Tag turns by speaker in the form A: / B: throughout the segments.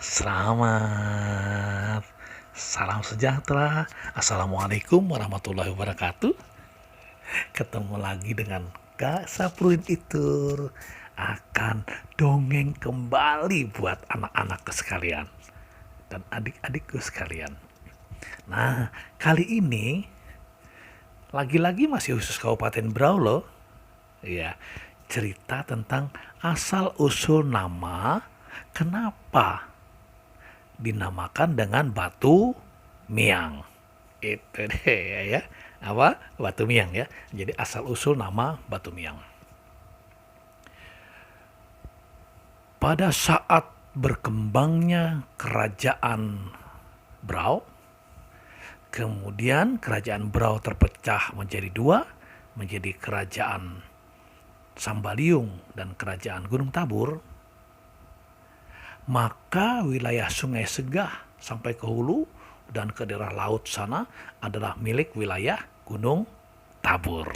A: Selamat, salam sejahtera. Assalamualaikum warahmatullahi wabarakatuh. Ketemu lagi dengan Kak Sapruin Itur akan dongeng kembali buat anak-anak sekalian dan adik-adikku sekalian. Nah, kali ini lagi-lagi masih khusus Kabupaten Berau loh. Ya, cerita tentang asal usul nama kenapa dinamakan dengan Batu Miang. Itu deh ya. Apa? Batu Miang ya. Jadi asal usul nama Batu Miang. Pada saat berkembangnya kerajaan Berau, kemudian kerajaan Berau terpecah menjadi dua, menjadi kerajaan Sambaliung dan kerajaan Gunung Tabur, maka wilayah Sungai Segah sampai ke hulu dan ke daerah laut sana adalah milik wilayah Gunung Tabur.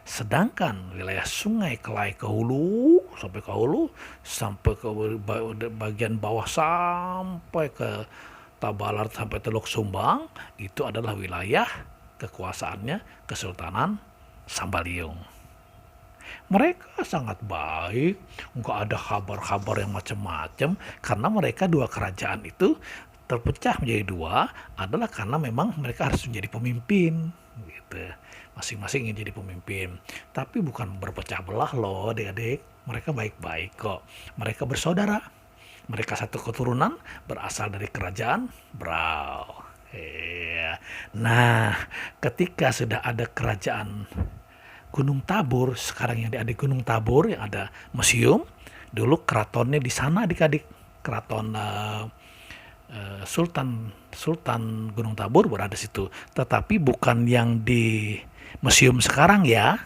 A: Sedangkan wilayah Sungai Kelai ke hulu sampai ke bagian bawah sampai ke Tabalar sampai Teluk Sumbang itu adalah wilayah kekuasaannya Kesultanan Sambaliung. Mereka sangat baik, nggak ada kabar-kabar yang macam-macam, karena mereka dua kerajaan itu terpecah menjadi dua adalah karena memang mereka harus menjadi pemimpin, gitu. Masing-masing ingin jadi pemimpin, tapi bukan berpecah belah loh, adik-adik. Mereka baik-baik kok. Mereka bersaudara. Mereka satu keturunan berasal dari kerajaan Berau. Iya. Nah, ketika sudah ada kerajaan Gunung Tabur, sekarang yang ada Gunung Tabur yang ada museum, dulu keratonnya di sana adik-adik, keraton Sultan Gunung Tabur berada di situ, tetapi bukan yang di museum sekarang ya,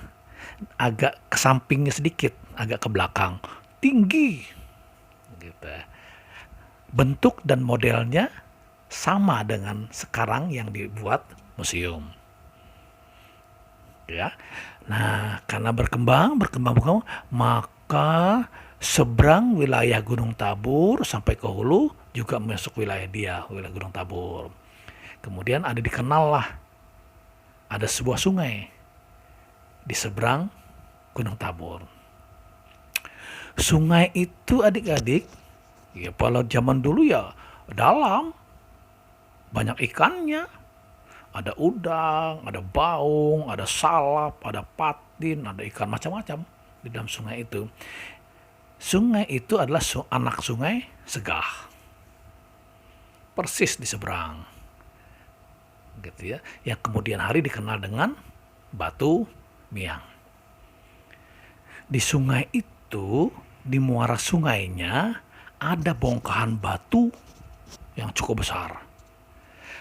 A: agak ke sampingnya sedikit, agak ke belakang, tinggi, gitu. Bentuk dan modelnya sama dengan sekarang yang dibuat museum. Ya. Nah, karena berkembang, maka seberang wilayah Gunung Tabur sampai ke hulu juga masuk wilayah wilayah Gunung Tabur. Kemudian dikenal lah, ada sebuah sungai di seberang Gunung Tabur. Sungai itu adik-adik, ya kalau zaman dulu ya dalam, banyak ikannya. Ada udang, ada baung, ada salap, ada patin, ada ikan macam-macam di dalam sungai itu. Sungai itu adalah anak sungai Segah. Persis di seberang. Gitu ya. Yang kemudian hari dikenal dengan Batu Miang. Di sungai itu, di muara sungainya ada bongkahan batu yang cukup besar.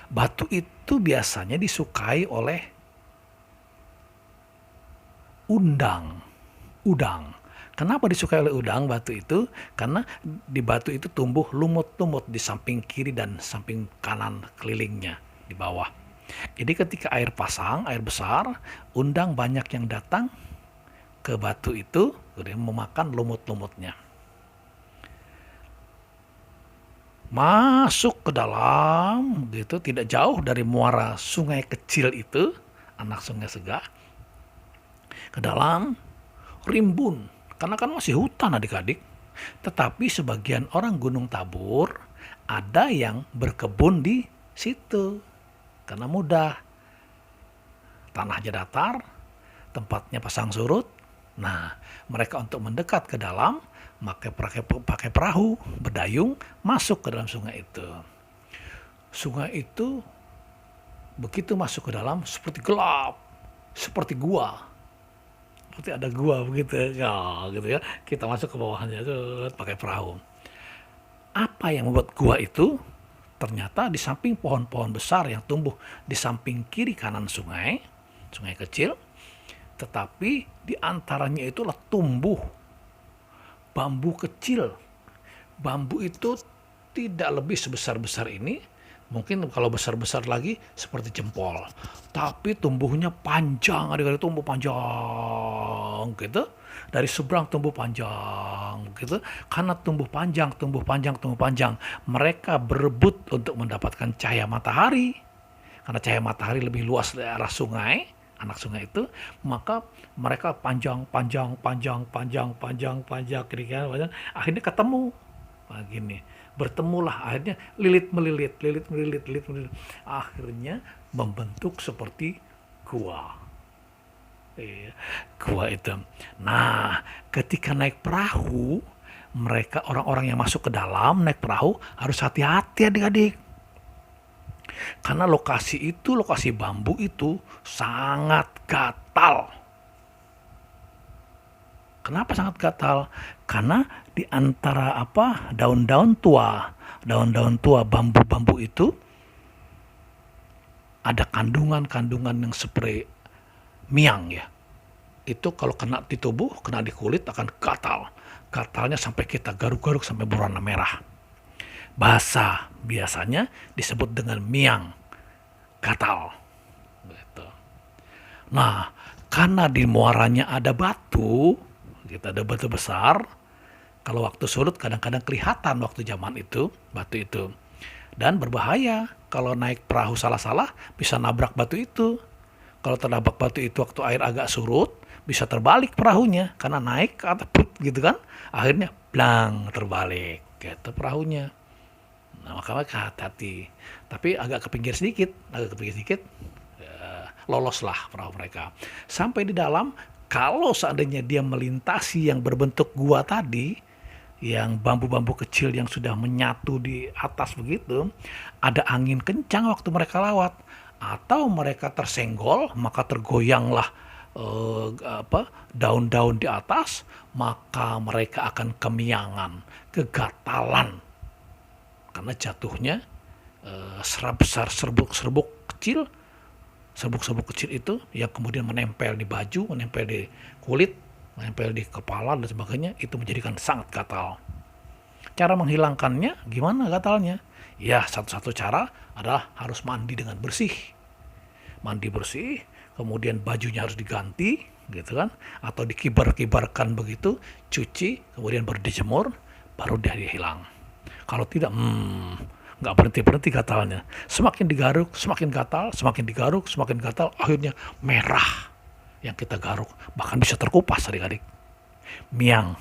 A: Batu itu biasanya disukai oleh udang. Kenapa disukai oleh udang batu itu? Karena di batu itu tumbuh lumut-lumut di samping kiri dan samping kanan kelilingnya di bawah. Jadi ketika air pasang, air besar, udang banyak yang datang ke batu itu, kemudian memakan lumut-lumutnya. Masuk ke dalam gitu, tidak jauh dari muara sungai kecil itu, anak sungai Segah, ke dalam rimbun, karena kan masih hutan adik-adik. Tetapi sebagian orang Gunung Tabur ada yang berkebun di situ karena mudah, tanahnya datar, tempatnya pasang surut. Nah, mereka untuk mendekat ke dalam pakai perahu, berdayung, masuk ke dalam sungai itu. Sungai itu begitu masuk ke dalam seperti gelap, seperti gua. Seperti ada gua begitu. Ya, gitu ya. Kita masuk ke bawahnya pakai perahu. Apa yang membuat gua itu? Ternyata di samping pohon-pohon besar yang tumbuh di samping kiri kanan sungai, sungai kecil, tetapi di antaranya itulah tumbuh bambu kecil. Bambu itu tidak lebih sebesar-besar ini, mungkin kalau besar-besar lagi seperti jempol. Tapi tumbuhnya panjang, adik-adik, tumbuh panjang gitu. dari seberang tumbuh panjang gitu. Karena tumbuh panjang, tumbuh panjang, tumbuh panjang, mereka berebut untuk mendapatkan cahaya matahari. Karena cahaya matahari lebih luas dari arah sungai, anak sungai itu, maka mereka panjang, panjang, panjang, panjang, panjang, panjang, kira-kira panjang, akhirnya ketemu. Nah, gini, bertemulah, akhirnya lilit melilit, lilit melilit, lilit melilit, akhirnya membentuk seperti gua. Iya, gua itu. Nah, ketika naik perahu, mereka orang-orang yang masuk ke dalam naik perahu harus hati-hati adik-adik. Karena lokasi itu, lokasi bambu itu sangat gatal. Kenapa sangat gatal? Karena di antara daun-daun tua bambu-bambu itu ada kandungan-kandungan yang seperti miang ya. Itu kalau kena di tubuh, kena di kulit akan gatal. Gatalnya sampai kita garuk-garuk sampai berwarna merah. Basah biasanya disebut dengan miang gatal. Gitu. Nah, karena di muaranya ada batu, kita ada batu besar. Kalau waktu surut kadang-kadang kelihatan waktu zaman itu, batu itu. Dan berbahaya kalau naik perahu salah-salah bisa nabrak batu itu. Kalau ternabrak batu itu waktu air agak surut, bisa terbalik perahunya karena naik ke atas gitu kan. Akhirnya blang terbalik gitu perahunya. Nah, makanya hati-hati. Tapi agak ke pinggir sedikit, loloslah perahu mereka. Sampai di dalam, kalau seandainya dia melintasi yang berbentuk gua tadi, yang bambu-bambu kecil yang sudah menyatu di atas begitu, ada angin kencang waktu mereka lewat, atau mereka tersenggol, maka tergoyanglah daun-daun di atas, maka mereka akan kemiangan, kegatalan, karena jatuhnya besar serbuk-serbuk kecil, serbuk-serbuk kecil itu yang kemudian menempel di baju, menempel di kulit, menempel di kepala dan sebagainya, itu menjadikan sangat gatal. Cara menghilangkannya gimana gatalnya? Ya, satu-satu cara adalah harus mandi dengan bersih. Mandi bersih, kemudian bajunya harus diganti, gitu kan? Atau dikibar-kibarkan begitu, cuci, kemudian baru dijemur, baru dia hilang. Kalau tidak, nggak berhenti-berhenti gatalnya. Semakin digaruk, semakin gatal, semakin digaruk, semakin gatal, akhirnya merah yang kita garuk. Bahkan bisa terkupas adik-adik. Miang.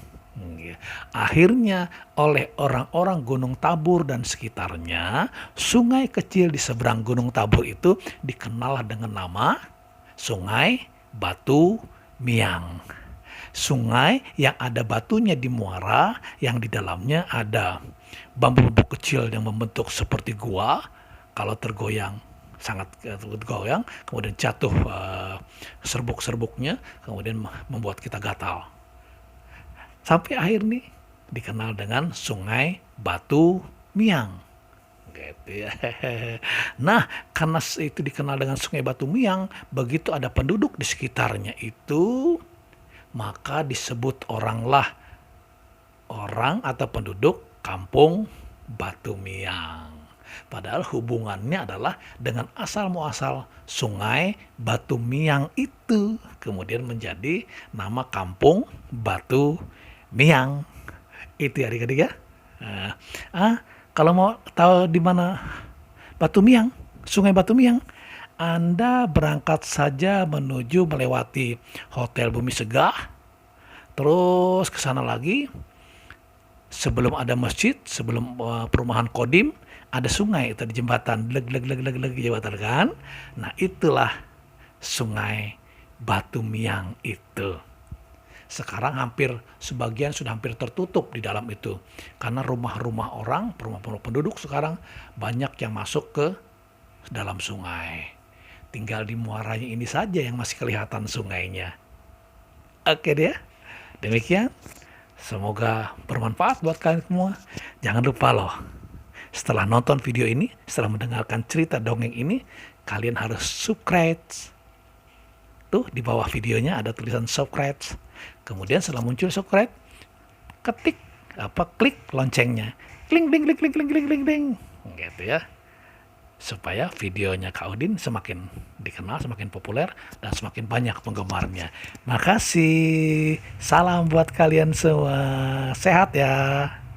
A: Akhirnya oleh orang-orang Gunung Tabur dan sekitarnya, sungai kecil di seberang Gunung Tabur itu dikenal dengan nama Sungai Batu Miang. Sungai yang ada batunya di muara, yang di dalamnya ada bambu-bambu kecil yang membentuk seperti gua. Kalau tergoyang sangat goyang, kemudian jatuh serbuk-serbuknya, kemudian membuat kita gatal. Sampai akhir nih dikenal dengan Sungai Batu Miang. Gitu ya. Nah, karena itu dikenal dengan Sungai Batu Miang, begitu ada penduduk di sekitarnya itu, maka disebut orang atau penduduk kampung Batu Miang. Padahal hubungannya adalah dengan asal muasal Sungai Batu Miang itu, kemudian menjadi nama kampung Batu Miang. Itu ya adik-adik ya. Kalau mau tahu di mana Batu Miang, Sungai Batu Miang, Anda berangkat saja menuju melewati Hotel Bumi Segah, terus ke sana lagi. Sebelum ada masjid, sebelum perumahan Kodim, ada sungai itu di jembatan, leg jembatan kan. Nah, itulah Sungai Batu Miang itu. Sekarang sebagian sudah hampir tertutup di dalam itu. Karena rumah-rumah orang, rumah-rumah penduduk sekarang banyak yang masuk ke dalam sungai. Tinggal di muaranya ini saja yang masih kelihatan sungainya. Oke deh, demikian. Semoga bermanfaat buat kalian semua. Jangan lupa loh, setelah nonton video ini, setelah mendengarkan cerita dongeng ini, kalian harus subscribe. Tuh di bawah videonya ada tulisan subscribe. Kemudian setelah muncul subscribe, klik loncengnya. Kling. Gitu ya. supaya videonya Kak Udin semakin dikenal, semakin populer, dan semakin banyak penggemarnya. Makasih. Salam buat kalian semua. Sehat ya.